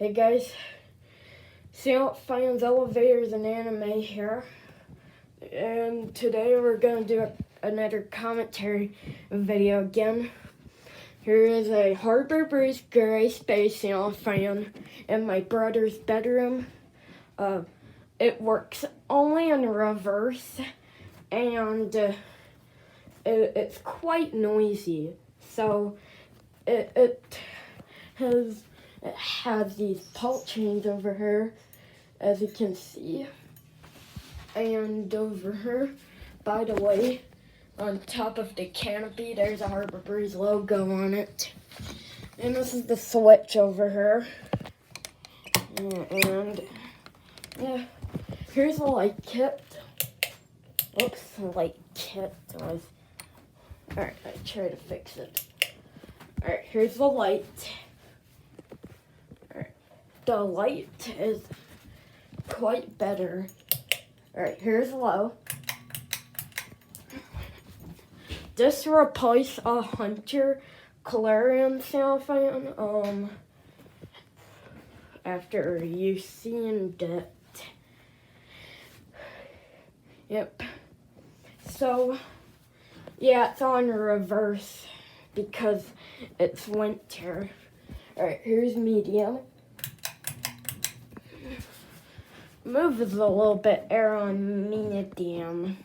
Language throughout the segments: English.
Hey guys, Silent Fans Elevators and Anime here, and today we're going to do another commentary video again. Here is a Harbor Breeze Gray Space Silent Fan in my brother's bedroom. It works only in reverse, and it's quite noisy, so it has these pulse chains over here, as you can see. And over here, by the way, on top of the canopy, there's a Harbor Breeze logo on it. And this is the switch over here. And yeah, here's the light kit. Oops, the light kit was... Alright, I try to fix it. Alright, here's the light. The light is quite better. Alright, here's low. This replaced a Hunter Clarion Silent Fan, after you seen it. Yep. So, yeah, it's on reverse because it's winter. Alright, here's medium. Moves a little bit air on medium.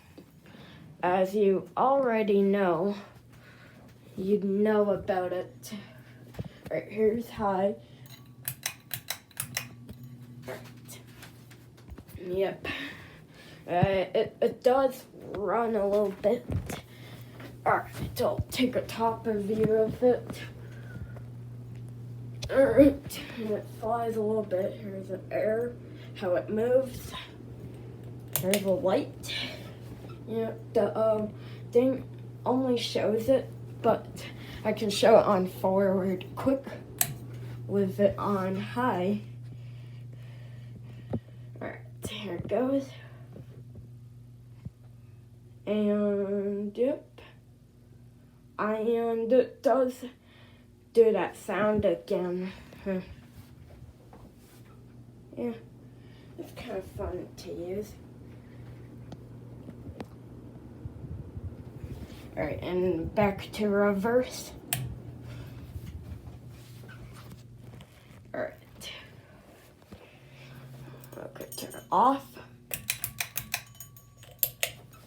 As you already know, you know about it. Alright, here's high. Right. Yep. It does run a little bit. Alright, I'll take a top view of it. Alright, and it flies a little bit. Here's the air, how it moves. There's a light. Yeah, the thing only shows it, but I can show it on forward quick with it on high. Alright, here it goes. And yep. And it does do that sound again. Yeah, it's kind of fun to use. Alright, and back to reverse. Alright. Okay, turn it off.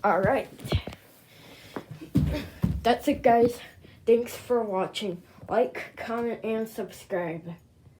Alright. That's it, guys. Thanks for watching. Like, comment, and subscribe.